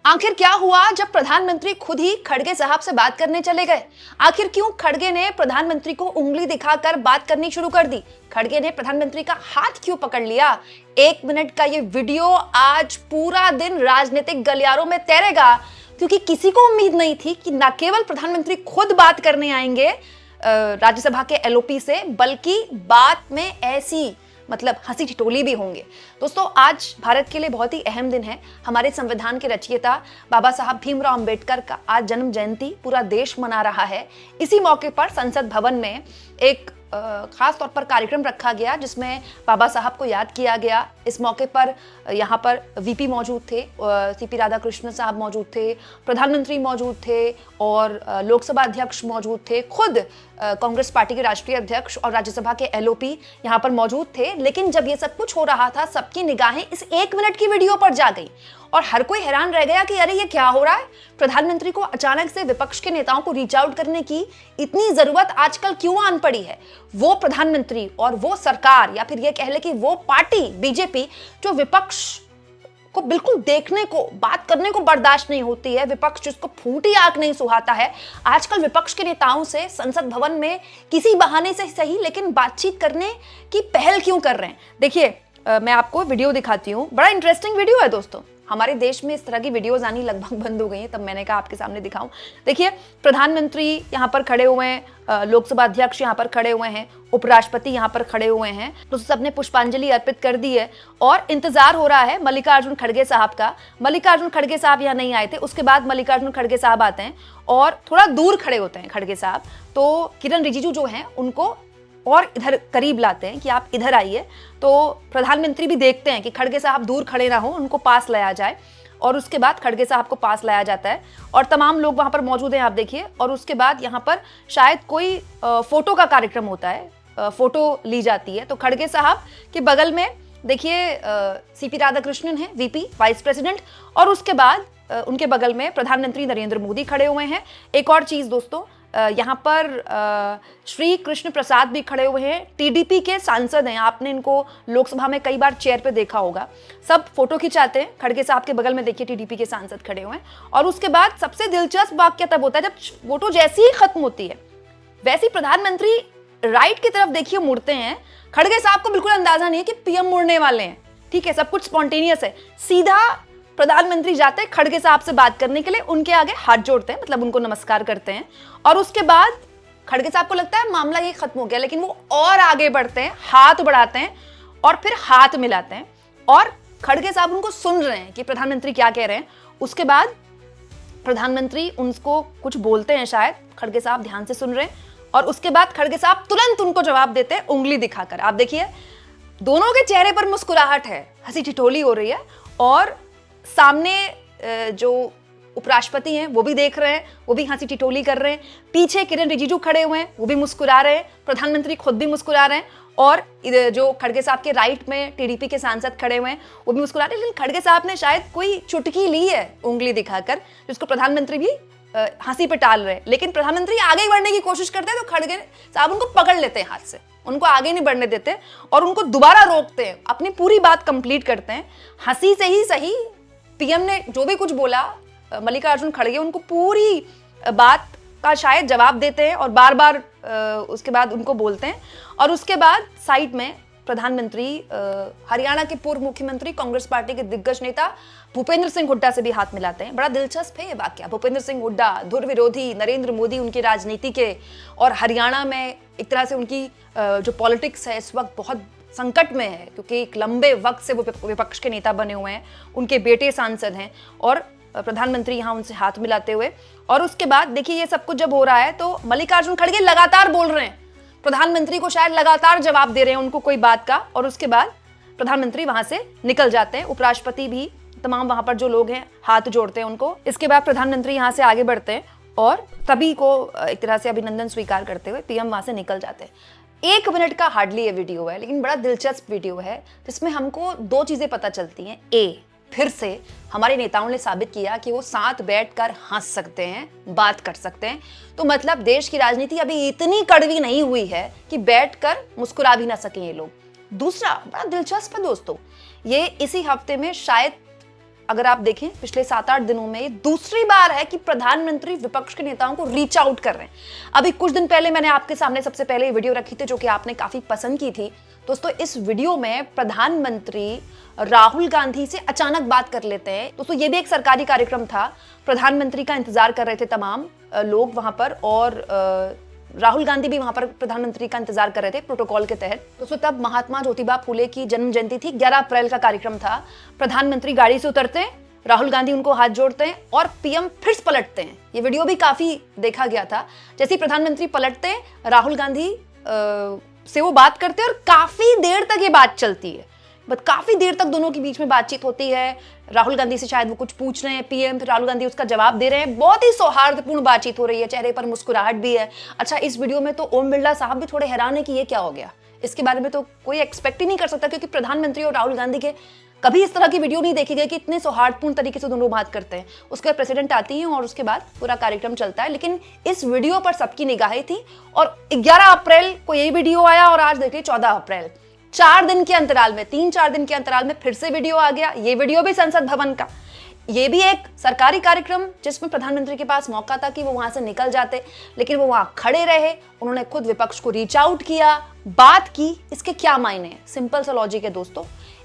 आखिर क्या हुआ जब प्रधानमंत्री खुद ही खड़गे साहब से बात करने चले गए? आखिर क्यों खड़गे ने प्रधानमंत्री को उंगली दिखाकर बात करनी शुरू कर दी? खड़गे ने प्रधानमंत्री का हाथ क्यों पकड़ लिया? 1 मिनट का ये वीडियो आज पूरा दिन राजनीतिक गलियारों में तैरेगा, क्योंकि किसी को उम्मीद नहीं थी कि न केवल प्रधानमंत्री खुद बात करने आएंगे राज्यसभा के एलओपी से, बल्कि बात में ऐसी मतलब हंसी ठिठोली भी होंगे। दोस्तों, आज भारत के लिए बहुत ही अहम दिन है। हमारे संविधान के रचयिता बाबा साहब भीमराव अंबेडकर का आज जन्म जयंती पूरा देश मना रहा है। इसी मौके पर संसद भवन में एक खास तौर पर कार्यक्रम रखा गया, जिसमें बाबा साहब को याद किया गया। इस मौके पर यहाँ पर वीपी मौजूद थे, सीपी राधाकृष्णन साहब मौजूद थे, प्रधानमंत्री मौजूद थे और लोकसभा अध्यक्ष मौजूद थे। खुद कांग्रेस पार्टी के राष्ट्रीय अध्यक्ष और राज्यसभा के एलओपी यहाँ पर मौजूद थे। लेकिन जब ये सब कुछ हो रहा था, सबकी निगाहें इस 1 मिनट की वीडियो पर जा गई और हर कोई हैरान रह गया कि अरे ये क्या हो रहा है। प्रधानमंत्री को अचानक से विपक्ष के नेताओं को रीच आउट करने की इतनी जरूरत आजकल क्यों आन पड़ी है? वो प्रधानमंत्री और वो सरकार, या फिर ये कह ले कि वो पार्टी बीजेपी, जो विपक्ष को बिल्कुल देखने को, बात करने को बर्दाश्त नहीं होती है, विपक्ष जिसको फूटी आंख नहीं सुहाता है, आजकल विपक्ष के नेताओं से संसद भवन में किसी बहाने से सही लेकिन बातचीत करने की पहल क्यों कर रहे हैं? देखिए, मैं आपको वीडियो दिखाती हूँ। बड़ा इंटरेस्टिंग वीडियो है दोस्तों। हमारे देश में इस तरह की वीडियोस आनी लगभग बंद हो गई हैं, तब मैंने कहा आपके सामने दिखाऊं। देखिए, प्रधानमंत्री यहाँ पर खड़े हुए हैं, लोकसभा अध्यक्ष यहाँ पर खड़े हुए हैं, उपराष्ट्रपति यहाँ पर खड़े हुए हैं, तो सबने पुष्पांजलि अर्पित कर दी है और इंतजार हो रहा है मल्लिकार्जुन खड़गे साहब का। मल्लिकार्जुन खड़गे साहब यहाँ नहीं आए थे, उसके बाद मल्लिकार्जुन खड़गे साहब आते हैं और थोड़ा दूर खड़े होते हैं खड़गे साहब। तो किरण रिजिजू जो हैं उनको और इधर करीब लाते हैं कि आप इधर आइए। तो प्रधानमंत्री भी देखते हैं कि खड़गे साहब दूर खड़े ना हो, उनको पास लाया जाए, और उसके बाद खड़गे साहब को पास लाया जाता है और तमाम लोग वहां पर मौजूद हैं, आप देखिए। और उसके बाद यहाँ पर शायद कोई फोटो का कार्यक्रम होता है, फोटो ली जाती है। तो खड़गे साहब के बगल में देखिए सीपी राधाकृष्णन है, वीपी वाइस प्रेसिडेंट, और उसके बाद उनके बगल में प्रधानमंत्री नरेंद्र मोदी खड़े हुए हैं। एक और चीज दोस्तों, यहाँ पर श्री कृष्ण प्रसाद भी खड़े हुए हैं, टीडीपी के सांसद हैं। आपने इनको लोकसभा में कई बार चेयर पे देखा होगा। सब फोटो खिंचाते हैं। खड़गे साहब के बगल में देखिए टीडीपी के सांसद खड़े हुए हैं। और उसके बाद सबसे दिलचस्प वाक्य तब होता है जब फोटो जैसी ही खत्म होती है, वैसी प्रधानमंत्री राइट की तरफ देखिए मुड़ते हैं। खड़गे साहब को बिल्कुल अंदाजा नहीं है कि पीएम मुड़ने वाले हैं, ठीक है, सब कुछ स्पॉन्टेनियस है। सीधा प्रधानमंत्री जाते हैं खड़गे साहब से बात करने के लिए, उनके आगे हाथ जोड़ते हैं, मतलब उनको नमस्कार करते हैं। और उसके बाद खड़गे साहब को लगता है मामला ये खत्म हो गया, लेकिन वो और आगे बढ़ते हैं, हाथ बढ़ाते हैं और फिर हाथ मिलाते हैं। और खड़गे साहब उनको सुन रहे हैं कि प्रधानमंत्री क्या कह रहे हैं। उसके बाद प्रधानमंत्री उनको कुछ बोलते हैं, शायद खड़गे साहब ध्यान से सुन रहे हैं, और उसके बाद खड़गे साहब तुरंत उनको जवाब देते हैं उंगली दिखाकर। आप देखिए, दोनों के चेहरे पर मुस्कुराहट है, हंसी ठिठोली हो रही है। और सामने जो उपराष्ट्रपति हैं वो भी देख रहे हैं, वो भी हंसी ठिठोली कर रहे हैं। पीछे किरण रिजिजू खड़े हुए हैं, वो भी मुस्कुरा रहे हैं। प्रधानमंत्री खुद भी मुस्कुरा रहे हैं। और जो खड़गे साहब के राइट में टीडीपी के सांसद खड़े हुए हैं, वो भी मुस्कुरा रहे हैं। लेकिन खड़गे साहब ने शायद कोई चुटकी ली है उंगली दिखाकर, जिसको प्रधानमंत्री भी हंसी पे टाल रहे हैं। लेकिन प्रधानमंत्री आगे बढ़ने की कोशिश करते हैं तो खड़गे साहब उनको पकड़ लेते हैं हाथ से, उनको आगे नहीं बढ़ने देते और उनको दोबारा रोकते हैं, अपनी पूरी बात कंप्लीट करते हैं। हंसी से ही सही, पीएम ने जो भी कुछ बोला, मल्लिकार्जुन खड़गे उनको पूरी बात का शायद जवाब देते हैं और बार बार उसके बाद उनको बोलते हैं। और उसके बाद साइड में प्रधानमंत्री हरियाणा के पूर्व मुख्यमंत्री, कांग्रेस पार्टी के दिग्गज नेता भूपेंद्र सिंह हुड्डा से भी हाथ मिलाते हैं। बड़ा दिलचस्प है ये वाकया। भूपेंद्र सिंह हुड्डा, धुर विरोधी, नरेंद्र मोदी उनकी राजनीति के, और हरियाणा में एक तरह से उनकी जो पॉलिटिक्स है इस वक्त बहुत संकट में है, क्योंकि एक लंबे वक्त से वो विपक्ष के नेता बने हुए हैं, उनके बेटे सांसद हैं, और प्रधानमंत्री यहाँ उनसे हाथ मिलाते हुए। और उसके बाद देखिए, ये सब कुछ जब हो रहा है तो मल्लिकार्जुन खड़गे लगातार बोल रहे हैं, प्रधानमंत्री को शायद लगातार जवाब दे रहे हैं उनको कोई बात का। और उसके बाद प्रधानमंत्री वहां से निकल जाते हैं। उपराष्ट्रपति भी, तमाम वहां पर जो लोग हैं, हाथ जोड़ते हैं उनको। इसके बाद प्रधानमंत्री यहाँ से आगे बढ़ते हैं और सभी को एक तरह से अभिनंदन स्वीकार करते हुए पीएम वहां से निकल जाते हैं। 1 मिनट का हार्डली ये वीडियो है, लेकिन बड़ा दिलचस्प वीडियो है, जिसमें हमको 2 चीजें पता चलती हैं। फिर से हमारे नेताओं ने साबित किया कि वो साथ बैठकर हंस सकते हैं, बात कर सकते हैं। तो मतलब देश की राजनीति अभी इतनी कड़वी नहीं हुई है कि बैठकर मुस्कुरा भी ना सकें ये लोग। दूसरा बड़ा दिलचस्प है दोस्तों, ये इसी हफ्ते में शायद अगर आप देखें पिछले 7-8 दिनों में ये दूसरी बार है कि प्रधानमंत्री विपक्ष के नेताओं को रीच आउट कर रहे हैं। अभी कुछ दिन पहले मैंने आपके सामने सबसे पहले वीडियो रखी थी जो कि आपने काफी पसंद की थी। दोस्तों इस वीडियो में प्रधानमंत्री राहुल गांधी से अचानक बात कर लेते हैं। दोस्तों ये भी एक सरकारी कार्यक्रम था, प्रधानमंत्री का इंतजार कर रहे थे तमाम लोग वहां पर, और राहुल गांधी भी वहां पर प्रधानमंत्री का इंतजार कर रहे थे प्रोटोकॉल के तहत। दोस्तों तब महात्मा ज्योतिबा फूले की जन्म जयंती थी, 11 अप्रैल का कार्यक्रम था। प्रधानमंत्री गाड़ी से उतरते हैं, राहुल गांधी उनको हाथ जोड़ते हैं और पीएम फिर से पलटते हैं। ये वीडियो भी काफी देखा गया था। जैसे ही प्रधानमंत्री पलटते हैं, राहुल गांधी से वो बात करते हैं और काफी देर तक ये बात चलती है। बट काफी देर तक दोनों के बीच में बातचीत होती है। राहुल गांधी से शायद वो कुछ पूछ रहे हैं पीएम, फिर राहुल गांधी उसका जवाब दे रहे हैं। बहुत ही सौहार्दपूर्ण बातचीत हो रही है, चेहरे पर मुस्कुराहट भी है। अच्छा, इस वीडियो में तो ओम बिरला साहब भी थोड़े हैरान है कि ये क्या हो गया। इसके बारे में तो कोई एक्सपेक्ट ही नहीं कर सकता, क्योंकि प्रधानमंत्री और राहुल गांधी के कभी इस तरह की वीडियो नहीं देखी गई कि इतने सौहार्दपूर्ण तरीके से दोनों बात करते हैं। उसके बाद प्रेसिडेंट आती हैं और उसके बाद पूरा कार्यक्रम चलता है। लेकिन इस वीडियो पर सबकी निगाहें थी और 11 अप्रैल को यही वीडियो आया और आज देखिए 14 अप्रैल, 4 दिन के अंतराल में, 3-4 दिन के अंतराल में फिर से वीडियो आ गया। ये वीडियो भी संसद भवन का, ये भी एक सरकारी कार्यक्रम जिसमें प्रधानमंत्री के पास मौका था कि वो वहां से निकल जाते, लेकिन वो वहां खड़े रहे। उन्होंने खुद विपक्ष को रीच आउट किया, बात की। इसके क्या मायने हैं? सिंपल सा लॉजिक है दोस्तों।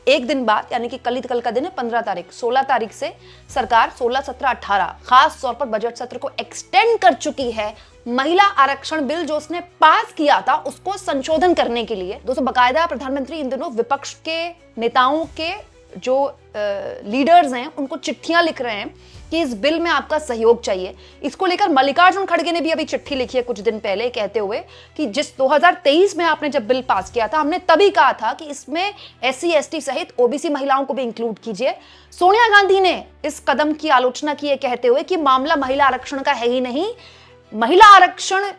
एक दिन बाद, यानी कि कल का दिन है 15 तारीख, 16 तारीख से सरकार 16, 17, 18 खास तौर पर बजट सत्र को एक्सटेंड कर चुकी है महिला आरक्षण बिल जो उसने पास किया था उसको संशोधन करने के लिए। दोस्तों बकायदा प्रधानमंत्री इन दिनों विपक्ष के नेताओं के जो लीडर्स हैं उनको चिट्ठियां लिख रहे हैं कि इस बिल में आपका सहयोग चाहिए। इसको लेकर मल्लिकार्जुन खड़गे ने भी अभी चिट्ठी लिखी है कुछ दिन पहले, कहते हुए कि जिस 2023 में आपने जब बिल पास किया था, हमने तभी कहा था कि इसमें SC ST सहित OBC महिलाओं को भी इंक्लूड कीजिए। सोनिया गांधी ने इस कदम की आलोचना की है, कहते हुए कि मामला महिला आरक्षण का है ही नहीं, महिला आरक्षण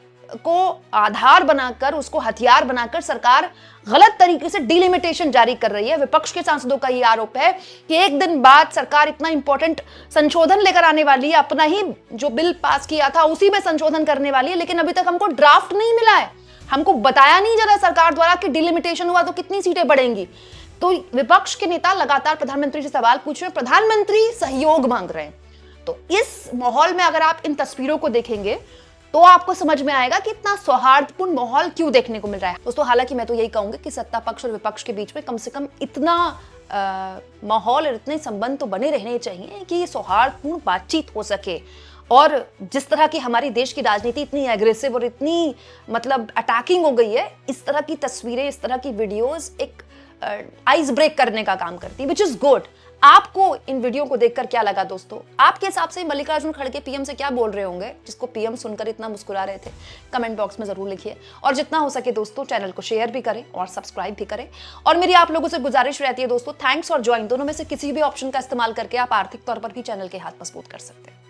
को आधार बनाकर, उसको हथियार बनाकर सरकार गलत तरीके से डिलिमिटेशन जारी कर रही है। विपक्ष के सांसदों का यह आरोप है कि एक दिन बाद सरकार इतना इंपॉर्टेंट संशोधन लेकर आने वाली है, अपना ही जो बिल पास किया था उसी में संशोधन करने वाली है, लेकिन अभी तक हमको ड्राफ्ट नहीं मिला है, हमको बताया नहीं जा रहा सरकार द्वारा कि डिलिमिटेशन हुआ तो कितनी सीटें बढ़ेंगी। तो विपक्ष के नेता लगातार प्रधानमंत्री से सवाल पूछ रहे हैं, प्रधानमंत्री सहयोग मांग रहे हैं। तो इस माहौल में अगर आप इन तस्वीरों को देखेंगे तो आपको समझ में आएगा कि इतना सौहार्दपूर्ण माहौल क्यों देखने को मिल रहा है। दोस्तों हालांकि मैं तो यही कहूंगी कि सत्ता पक्ष और विपक्ष के बीच में कम से कम इतना माहौल और इतने संबंध तो बने रहने चाहिए कि सौहार्दपूर्ण बातचीत हो सके। और जिस तरह की हमारी देश की राजनीति इतनी एग्रेसिव और इतनी मतलब अटैकिंग हो गई है, इस तरह की तस्वीरें, इस तरह की वीडियोस एक आइस ब्रेक करने का काम करती है, विच इज गुड। आपको इन वीडियो को देखकर क्या लगा दोस्तों? आपके हिसाब से मल्लिकार्जुन खड़गे पीएम से क्या बोल रहे होंगे, जिसको पीएम सुनकर इतना मुस्कुरा रहे थे? कमेंट बॉक्स में जरूर लिखिए और जितना हो सके दोस्तों चैनल को शेयर भी करें और सब्सक्राइब भी करें। और मेरी आप लोगों से गुजारिश रहती है दोस्तों, थैंक्स और ज्वाइन दोनों में से किसी भी ऑप्शन का इस्तेमाल करके आप आर्थिक तौर पर भी चैनल के हाथ मजबूत कर सकते हैं।